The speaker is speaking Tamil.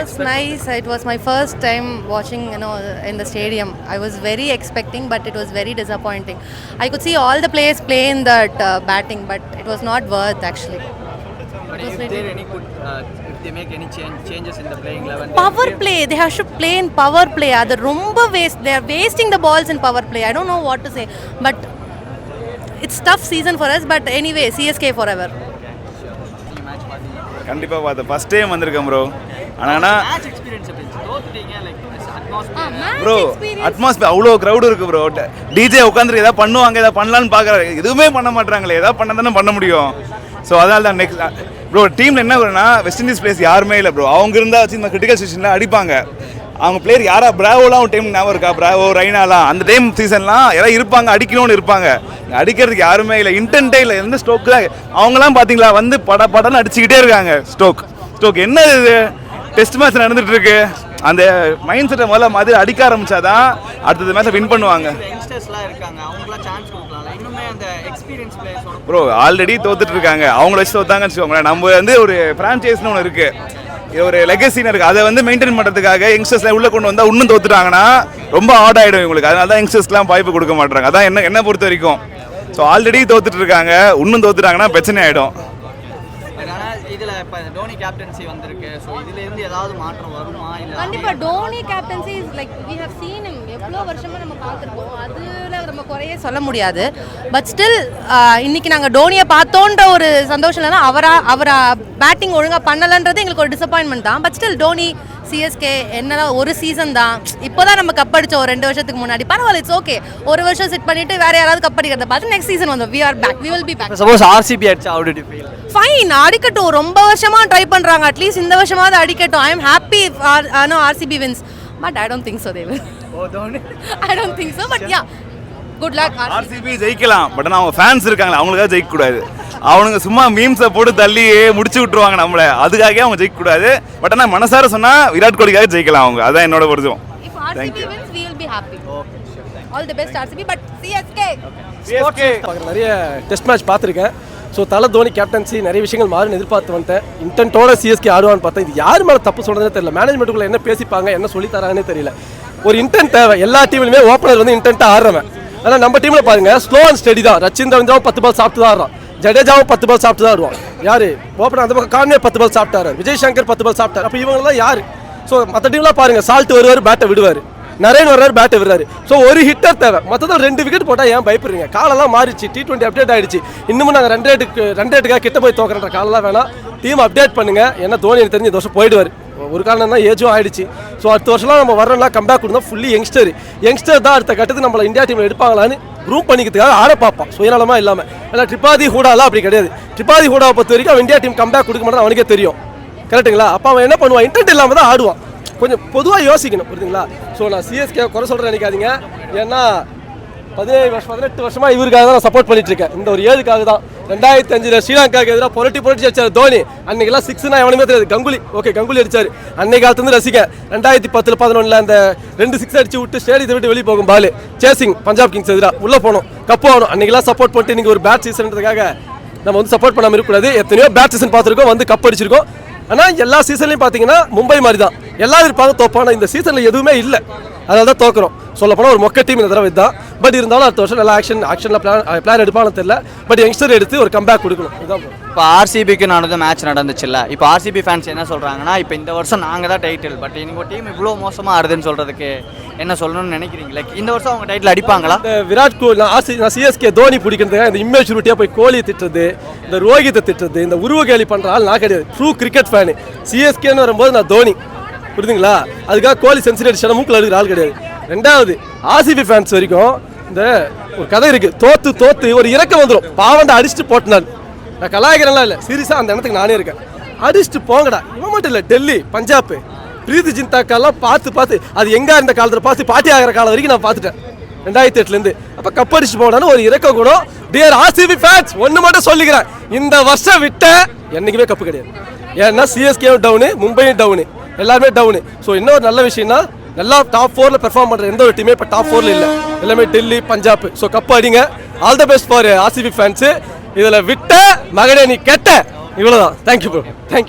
was nice. It was my first time watching, in the stadium. I was very expecting, but it was very disappointing. I could see all the players play in that batting, but it was not worth actually. But if there any good, if they make any changes in the playing 11, Power play. They have to play in power play. They romba waste. They are wasting the balls in power play. I don't know what to say, but it's tough season for us. But anyway, CSK forever. கண்டிப்பாக பார்த்து ஃபஸ்ட் டைம் வந்திருக்கேன் ப்ரோ. ஆனால் match experience எப்படி தோத்துட்டீங்க like atmosphere ப்ரோ அட்மாஸ்பியர் அவ்வளோ க்ரௌடு இருக்குது ப்ரோ. டிஜே உட்காந்துருக்கு எதாவது பண்ணுவாங்க, எதாவது பண்ணலான்னு பார்க்குறாங்க, எதுவுமே பண்ண மாட்டாங்களே. எதாவது பண்ண தானே பண்ண முடியும். ஸோ அதனால தான் நெக்ஸ்ட் ப்ரோ டீமில் என்ன வரும்னா வெஸ்ட் இண்டீஸ் பிளேஸ் யாருமே இல்லை ப்ரோ. அவங்க இருந்தால் வச்சு இந்த கிரிட்டிக்கல் சீசனில் அடிப்பாங்க. அவங்க பிளேயர் யாரா பிராவோலாம் ஒரு டைம் ஞாபகம் இருக்கா? பிராவோ, ரெய்னாலாம் அந்த டைம் சீசன்லாம் யாராவது இருப்பாங்க, அடிக்கணும்னு இருப்பாங்க. அடிக்கிறதுக்கு யாருமே இல்லை, இன்டென்ட்டே இல்லை. எந்த ஸ்டோக்கு தான் அவங்களாம் பார்த்தீங்களா வந்து படன்னு அடிச்சுக்கிட்டே இருக்காங்க. ஸ்டோக் என்ன இது டெஸ்ட் மேட்ச் நடந்துட்டு இருக்கு. அந்த மைண்ட் செட்டை முதல்ல மாதிரி அடிக்க ஆரம்பிச்சாதான் அடுத்தது மேட்சை வின் பண்ணுவாங்க. யங்ஸ்டர்ஸ்லாம் இருக்காங்க, அவங்களாம் சான்ஸ் கொடுக்கலாம். இன்னுமே அந்த எக்ஸ்பீரியன்ஸ் பிளேயர்ஸோட ப்ரோ ஆல்ரெடி தோத்துட்டு இருக்காங்க. அவங்கள வச்சு தோத்தாங்கன்னு வச்சுக்கோங்களேன். நம்ம வந்து ஒரு ஃப்ரான்ச்சைஸ்னு ஒன்று இருக்குது, ஒரு லெகசின்னு இருக்குது. அதை வந்து மெயின்டைன் பண்ணுறதுக்காக யங்ஸ்டர்ஸ்லாம் உள்ளே கொண்டு வந்தால் இன்னும் தோத்துட்டாங்கன்னா ரொம்ப ஹார்ட் ஆகிடும் இவங்களுக்கு. அதனால தான் யங்ஸ்டர்ஸ்லாம் வாய்ப்பு கொடுக்க மாட்டாங்க. அதான் என்ன பொறுத்த வரைக்கும். ஸோ ஆல்ரெடி தோத்துட்டு இருக்காங்க, இன்னும் தோத்துட்டாங்கன்னா பிரச்சனை ஆகிடும். ஆனால் இதில் இப்போ டோனி கேப்டன்சி வந்திருக்கு. ஸோ இதுலேருந்து ஏதாவது மாற்றம் வருமா இல்லை? கண்டிப்பாக Dhoni captaincy is like we have seen him. எவ்வளோ வருஷமாக நம்ம பார்த்துருக்கோம், அதில் நம்ம குறையே சொல்ல முடியாது. பட் ஸ்டில் இன்னைக்கு நாங்கள் டோனியை பார்த்தோன்ற ஒரு சந்தோஷம் இல்லைன்னா அவரா பேட்டிங் ஒழுங்காக பண்ணலைன்றது எங்களுக்கு ஒரு டிசப்பாயின்மெண்ட் தான். பட் ஸ்டில் டோனி சிஎஸ்கே என்னதான் ஒரு சீசன் தான். இப்போ தான் நம்ம கப் அடித்தோம் 2 வருஷத்துக்கு முன்னாடி. பரவாயில்ல, இட்ஸ் ஓகே. ஒரு வருஷம் செட் பண்ணிட்டு வேற யாராவது கப் அடிக்கிறத பார்த்து நெக்ஸ்ட் சீசன் வந்தோம். We are back, we will be back. Suppose RCB அடிச்சா how did you feel? Fine, அடிக்கட்டும். ரொம்ப வருஷமா ட்ரை பண்றாங்க, அட்லீஸ்ட் இந்த வருஷமாவது அடிக்கட்டும். I am happy RCB wins, but I don't think so they will. Oh Dhoni I don't think so, but ya good luck. RCB ஜெயிக்கலாம், பட் ஆனால் அவங்க ஃபேன்ஸ் இருக்காங்களா, அவங்களுக்காக ஜெயிக்கக்கூடாது. அவனுங்க சும்மா மீம்ஸை போட்டு தள்ளி முடிச்சு விட்டுருவாங்க நம்மளை. அதுக்காக அவங்க ஜெயிக்கக்கூடாது. பட் ஆனால் மனசார சொன்னால் விராட் கோலிக்காக ஜெயிக்கலாம் அவங்க. அதான் என்னோட பொறுத்தும். If RCB wins, we will be happy. Okay sure. All the best RCB, but CSK. நிறைய டெஸ்ட் மேட்ச் பார்த்துருக்கேன். ஸோ தலை தோனி கேப்டன்சி நிறைய விஷயங்கள் மாறுன்னு எதிர்பார்த்து வந்துட்டேன். இன்டென்ட்டோட சிஎஸ்கே ஆடுவான்னு பார்த்தேன். இது யார் மேலே தப்பு சொல்கிறதே தெரியல. மேனேஜ்மெண்ட்டுக்குள்ளே என்ன பேசிப்பாங்க, என்ன சொல்லி தராங்கன்னே தெரியல. ஒரு இன்டென்ட் தேவை. எல்லா டீம்லையுமே ஓப்பனர் வந்து இன்டென்ட்டாக ஆடுறவன். ஆனால் நம்ம டீமில் பாருங்கள் ஸ்லோ அண்ட் ஸ்டெடி தான். ரச்சின் ரவீந்திராவும் 10 பால் சாப்பிட்டு தான் ஆடுறான். ஜடேஜாவும் 10 பால் சாப்பிட்டு தான் ஆடுவான். யார் ஓப்பனர் அந்த பக்கம் கான்வே 10 பால் சாப்பிட்டாரு. விஜய் சங்கர் 10 பால் சாப்பிட்டார். அப்போ இவங்களாம் யார்? ஸோ மற்ற டீம்லாம் பாருங்கள், சால்ட் வருவார், பேட்டை விடுவார். நரேன் வர்றாரு, பேட்டை விடுறாரு. ஸோ ஒரு ஹிட்டர் தேவை. மொத்தத்தில் 2 விக்கெட் போட்டால் ஏன் பயப்படுறீங்க? காலெல்லாம் மாறிச்சு. T20 அப்டேட் ஆகிடுச்சு. இன்னமும் நாங்கள் ரன் ரேட்டுக்காக கிட்ட போய் தோக்குற காலெல்லாம் வேணாம். டீம் அப்டேட் பண்ணுங்க. ஏன்னா தோனி எனக்கு தெரிஞ்சு இந்த வருஷம் போயிடுவார். ஒரு காரணம் தான் ஏஜும் ஆயிடுச்சு. ஸோ அடுத்த வருஷம்லாம் நம்ம வரலாம் கம்பேக் கொடுத்தா ஃபுல்லி யங்ஸ்டர் தான் அடுத்த கட்டத்துக்கு நம்மளை இந்தியா டீமில் எடுப்பாங்களான்னு ப்ரூவ் பண்ணிக்கிறதுக்காக ஆட பார்ப்பான், சுயநலமாக இல்லாமல். ஏன்னா ட்ரிபாதி ஹூடாலாம் அப்படி கிடையாது. ட்ரிபாதி ஹூடாவை பொறுத்த வரைக்கும் அவன் இந்தியா டீம் கம்பேக் கொடுக்க மாட்டான், அவனுக்கே தெரியும். கரெக்டுங்களா? அப்போ அவன் என்ன பண்ணுவான்? இன்டென்ட் இல்லாமல் தான் ஆடுவான். கொஞ்சம் பொதுவாக யோசிக்கணும், புரியுதுங்களா? ஸோ நான் சிஎஸ்கே குறை சொல்கிறேன் நினைக்காதீங்க. ஏன்னா 18 வருஷமாக இவருக்காக தான் நான் சப்போர்ட் பண்ணிட்டு இருக்கேன். இந்த ஒரு 7க்காக தான். 2005 ஸ்ரீலங்காவுக்கு எதிராக புரட்டி அடிச்சார் தோனி. அன்னைக்கெல்லாம் 6னா எவனுமே தெரியாது. கங்குலி அடிச்சார். அன்னைக்கு காலத்துலேருந்து ரசிக்க. 2010 11 அந்த 2 6 அடிச்சு விட்டு ஸ்டேடியத்தை விட்டு வெளியே போகும் பால் சேசிங் பஞ்சாப் கிங்ஸ் எதிராக உள்ளே போனோம், கப்பு ஆகணும். அன்னைக்கெல்லாம் சப்போர்ட் பண்ணிட்டு இன்னைக்கு ஒரு பேட் சீசன்றதுக்காக நம்ம வந்து சப்போர்ட் பண்ணாமல் இருக்கக்கூடாது. எத்தனையோ பேட் சீசன் பார்த்துருக்கோம், வந்து கப் அடிச்சிருக்கோம். ஆனால் எல்லா சீசன்லையும் பார்த்தீங்கன்னா மும்பை மாதிரி தான். எல்லாரும் இருப்பாங்க தோப்பான. இந்த சீசனில் எதுவுமே இல்லை, அதனால தான் தோக்குறோம். சொல்ல போனால் ஒரு மொக்க டீம் இந்த தடவை தான். பட் இருந்தாலும் அடுத்த வருஷம் நல்லா ஆக்ஷனில் பிளான் எடுப்பான்னு தெரியல. பட் யங்ஸ்டர் எடுத்து ஒரு கம்பேக் கொடுக்கணும். இதுதான். இப்போ ஆர்சிபிக்கு மேட்ச் நடந்துச்சுல்ல, இப்போ ஆர்சிபி ஃபேன்ஸ் என்ன சொல்கிறாங்கன்னா, இப்போ இந்த வருஷம் நாங்கள் தான் டைட்டில், பட் எங்கள் டீம் இவ்வளோ மோசமாக ஆடுதுன்னு சொல்கிறதுக்கு என்ன சொல்லணும்னு நினைக்கிறீங்க? லைக் இந்த வருஷம் அவங்க டைட்டில் அடிப்பாங்களா? இந்த விராட் கோலி நான் சிஎஸ்கே தோனி பிடிக்கிறதுக்காக இந்த இம்மெச்சூரிட்டியாக போய் கோலியை திட்டுறது, இந்த ரோஹித்தை திட்டுறது, இந்த உருவகேலி பண்ணுற ஆள் நான் கிடையாது. True cricket fan. சிஎஸ்கேன்னு வரும்போது நான் தோனி, புரியுதுங்களா? அதுக்காக கோலி சென்சுரி அடிச்சா மூக்கில் அடிக்கிற ஆள் கிடையாது. 2வது ஆர்சிபி ஃபேன்ஸ் வரைக்கும் இந்த ஒரு கதை இருக்குது. தோத்து ஒரு இறக்கம் வந்துடும். பாவண்டா அடிச்சுட்டு போட்டினான். நான் கலாய்க்கிறேன்லாம் இல்லை, சீரியஸாக அந்த இடத்துக்கு நானே இருக்கேன். அடிச்சுட்டு போங்கடா. இவன் மட்டும் இல்லை, டெல்லி, பஞ்சாப், பிரீத்தி ஜிந்தாக்கெல்லாம் பார்த்து அது எங்கே இருந்த காலத்தில் பாட்டி ஆகிற காலம் வரைக்கும் நான் பார்த்துட்டேன் 2008லேருந்து. அப்போ கப் அடிச்சு போனான்னு ஒரு இறக்க கூடும். டியர் ஆர்சிபி ஃபேன்ஸ், ஒன்று மட்டும் சொல்லிக்கிறேன், இந்த வருஷம் விட்ட என்றைக்குமே கப்பு கிடையாது. ஏன்னா சிஎஸ்கேவும் டவுனு, மும்பையும் டவுனு, எல்லாருமே டவுனு. ஸோ இன்னொரு நல்ல விஷயம்னா நல்லா டாப் 4ல் பெர்ஃபார்ம் பண்ணுற எந்த ஒரு டீமே இப்போ டாப் 4ல் இல்லை. எல்லாமே டெல்லி, பஞ்சாப். ஸோ கப் அடிங்க. All the best for RCB fans. இதில் விட்ட மகனே நீ கெட்ட. இவ்வளோதான். Thank you bro, thank you.